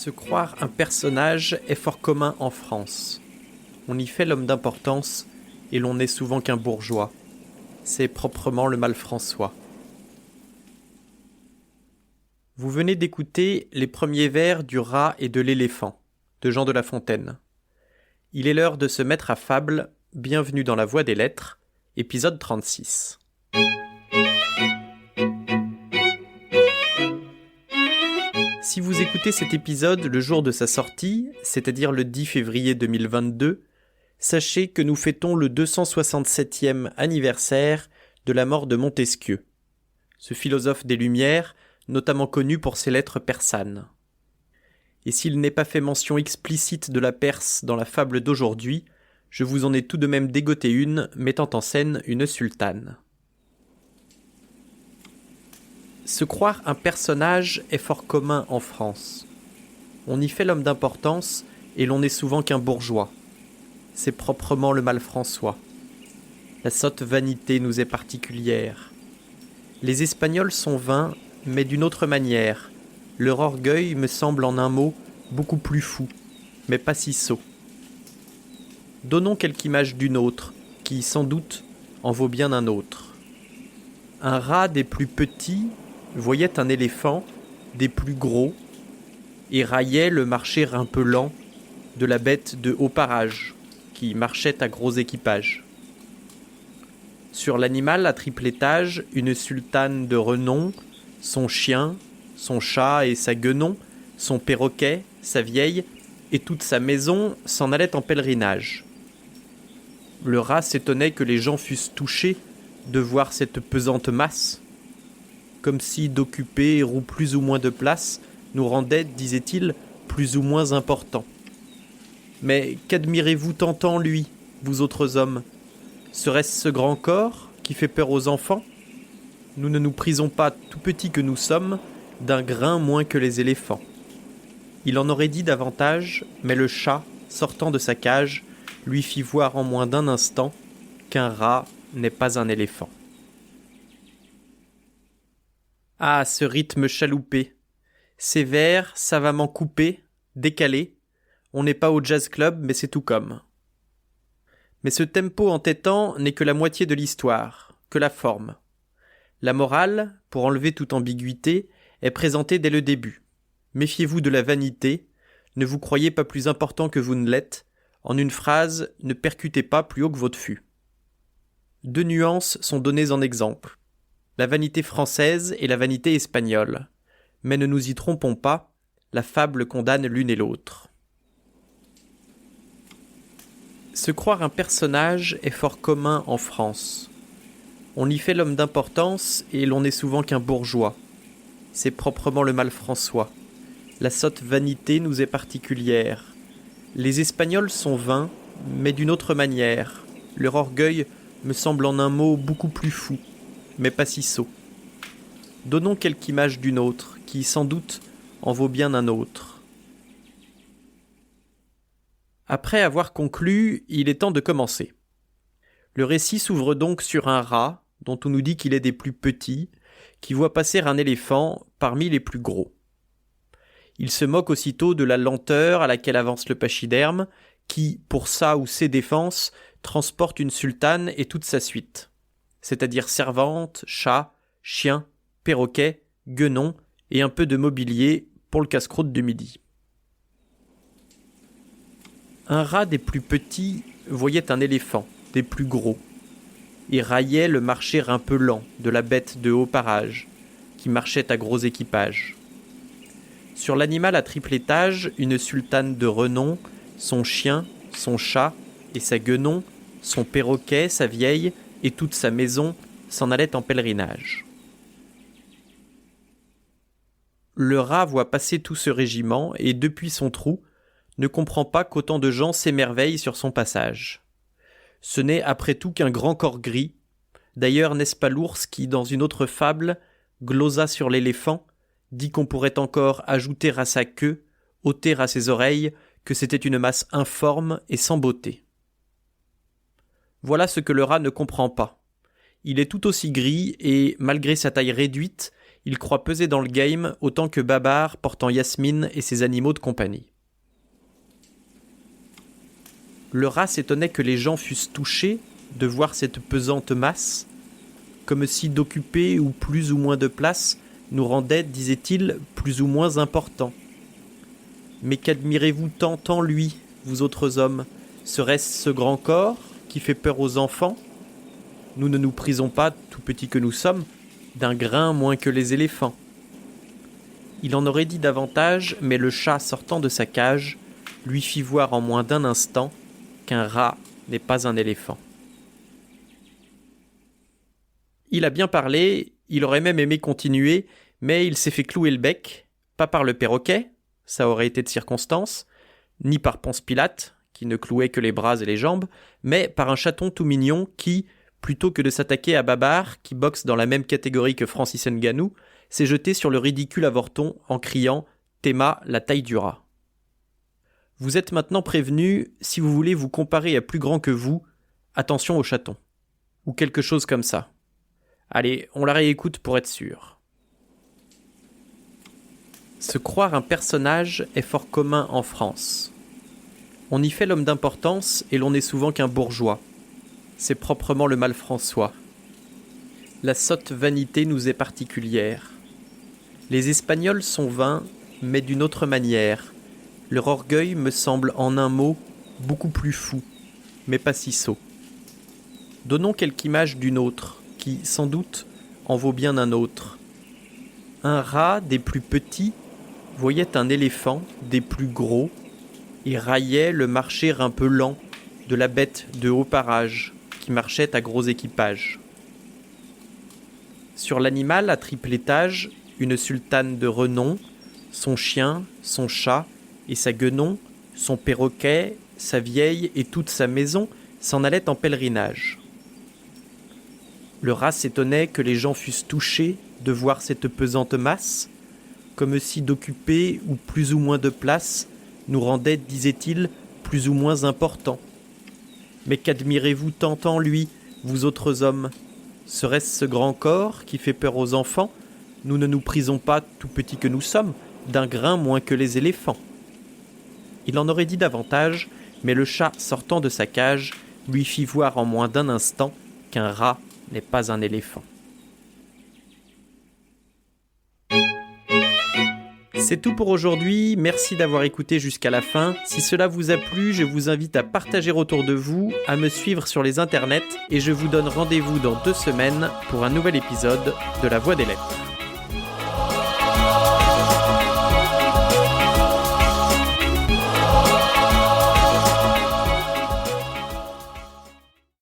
Se croire un personnage est fort commun en France. On y fait l'homme d'importance et l'on n'est souvent qu'un bourgeois. C'est proprement le mal François. Vous venez d'écouter les premiers vers du rat et de l'éléphant, de Jean de La Fontaine. Il est l'heure de se mettre à fable. Bienvenue dans la Voix des Lettres, épisode 36. Si vous écoutez cet épisode le jour de sa sortie, c'est-à-dire le 10 février 2022, sachez que nous fêtons le 267e anniversaire de la mort de Montesquieu, ce philosophe des Lumières, notamment connu pour ses lettres persanes. Et s'il n'est pas fait mention explicite de la Perse dans la fable d'aujourd'hui, je vous en ai tout de même dégoté une mettant en scène une sultane. Se croire un personnage est fort commun en France. On y fait l'homme d'importance et l'on n'est souvent qu'un bourgeois. C'est proprement le mal François. La sotte vanité nous est particulière. Les Espagnols sont vains, mais d'une autre manière. Leur orgueil me semble en un mot beaucoup plus fou, mais pas si sot. Donnons quelque image d'une autre, qui, sans doute, en vaut bien un autre. Un rat des plus petits voyait un éléphant des plus gros et raillait le marcher un peu lent de la bête de haut parage qui marchait à gros équipage. Sur l'animal à triple étage, une sultane de renom, son chien, son chat et sa guenon, son perroquet, sa vieille et toute sa maison s'en allaient en pèlerinage. Le rat s'étonnait que les gens fussent touchés de voir cette pesante masse, comme si d'occuper ou plus ou moins de place nous rendait, disait-il, plus ou moins importants. Mais qu'admirez-vous tant en lui, vous autres hommes ? Serait-ce ce grand corps qui fait peur aux enfants ? Nous ne nous prisons pas, tout petits que nous sommes, d'un grain moins que les éléphants. Il en aurait dit davantage, mais le chat, sortant de sa cage, lui fit voir en moins d'un instant qu'un rat n'est pas un éléphant. Ah, ce rythme chaloupé, ces vers savamment coupés, décalés, on n'est pas au jazz club, mais c'est tout comme. Mais ce tempo entêtant n'est que la moitié de l'histoire, que la forme. La morale, pour enlever toute ambiguïté, est présentée dès le début. Méfiez-vous de la vanité, ne vous croyez pas plus important que vous ne l'êtes, en une phrase, ne percutez pas plus haut que votre fût. Deux nuances sont données en exemple. La vanité française et la vanité espagnole. Mais ne nous y trompons pas, la fable condamne l'une et l'autre. Se croire un personnage est fort commun en France. On y fait l'homme d'importance et l'on n'est souvent qu'un bourgeois. C'est proprement le mal François. La sotte vanité nous est particulière. Les Espagnols sont vains, mais d'une autre manière. Leur orgueil me semble en un mot beaucoup plus fou, mais pas si sot. Donnons quelque image d'une autre, qui, sans doute, en vaut bien un autre. Après avoir conclu, il est temps de commencer. Le récit s'ouvre donc sur un rat, dont on nous dit qu'il est des plus petits, qui voit passer un éléphant parmi les plus gros. Il se moque aussitôt de la lenteur à laquelle avance le pachyderme, qui, pour sa ou ses défenses, transporte une sultane et toute sa suite, c'est-à-dire servante, chat, chien, perroquet, guenon et un peu de mobilier pour le casse-croûte du midi. Un rat des plus petits voyait un éléphant des plus gros et raillait le marcher un peu lent de la bête de haut parage qui marchait à gros équipage. Sur l'animal à triple étage, une sultane de renom, son chien, son chat et sa guenon, son perroquet, sa vieille et toute sa maison s'en allaient en pèlerinage. Le rat voit passer tout ce régiment et, depuis son trou, ne comprend pas qu'autant de gens s'émerveillent sur son passage. Ce n'est après tout qu'un grand corps gris. D'ailleurs, n'est-ce pas l'ours qui, dans une autre fable, glosa sur l'éléphant, dit qu'on pourrait encore ajouter à sa queue, ôter à ses oreilles, que c'était une masse informe et sans beauté. Voilà ce que le rat ne comprend pas. Il est tout aussi gris et, malgré sa taille réduite, il croit peser dans le game autant que Babar portant Yasmine et ses animaux de compagnie. Le rat s'étonnait que les gens fussent touchés de voir cette pesante masse, comme si d'occuper ou plus ou moins de place nous rendait, disait-il, plus ou moins importants. Mais qu'admirez-vous tant en lui, vous autres hommes? Serait-ce ce grand corps qui fait peur aux enfants? Nous ne nous prisons pas, tout petits que nous sommes, d'un grain moins que les éléphants. Il en aurait dit davantage, mais le chat sortant de sa cage lui fit voir en moins d'un instant qu'un rat n'est pas un éléphant. Il a bien parlé, il aurait même aimé continuer, mais il s'est fait clouer le bec, pas par le perroquet, ça aurait été de circonstance, ni par Ponce Pilate, qui ne clouait que les bras et les jambes, mais par un chaton tout mignon qui, plutôt que de s'attaquer à Babar, qui boxe dans la même catégorie que Francis Ngannou, s'est jeté sur le ridicule avorton en criant « Théma, la taille du rat ». Vous êtes maintenant prévenus, si vous voulez vous comparer à plus grand que vous, attention au chaton. Ou quelque chose comme ça. Allez, on la réécoute pour être sûr. Se croire un personnage est fort commun en France. On y fait l'homme d'importance et l'on n'est souvent qu'un bourgeois. C'est proprement le mal François. La sotte vanité nous est particulière. Les Espagnols sont vains, mais d'une autre manière. Leur orgueil me semble en un mot beaucoup plus fou, mais pas si sot. Donnons quelque image d'une autre, qui, sans doute, en vaut bien un autre. Un rat des plus petits voyait un éléphant des plus gros et raillait le marcher un peu lent de la bête de haut parage qui marchait à gros équipage. Sur l'animal à triple étage, une sultane de renom, son chien, son chat et sa guenon, son perroquet, sa vieille et toute sa maison s'en allaient en pèlerinage. Le rat s'étonnait que les gens fussent touchés de voir cette pesante masse, comme si d'occuper ou plus ou moins de place nous rendait, disait-il, plus ou moins importants. Mais qu'admirez-vous tant en lui, vous autres hommes? Serait-ce ce grand corps qui fait peur aux enfants? Nous ne nous prisons pas, tout petits que nous sommes, d'un grain moins que les éléphants. Il en aurait dit davantage, mais le chat sortant de sa cage lui fit voir en moins d'un instant qu'un rat n'est pas un éléphant. C'est tout pour aujourd'hui, merci d'avoir écouté jusqu'à la fin. Si cela vous a plu, je vous invite à partager autour de vous, à me suivre sur les internets et je vous donne rendez-vous dans 2 semaines pour un nouvel épisode de La Voix des Lettres.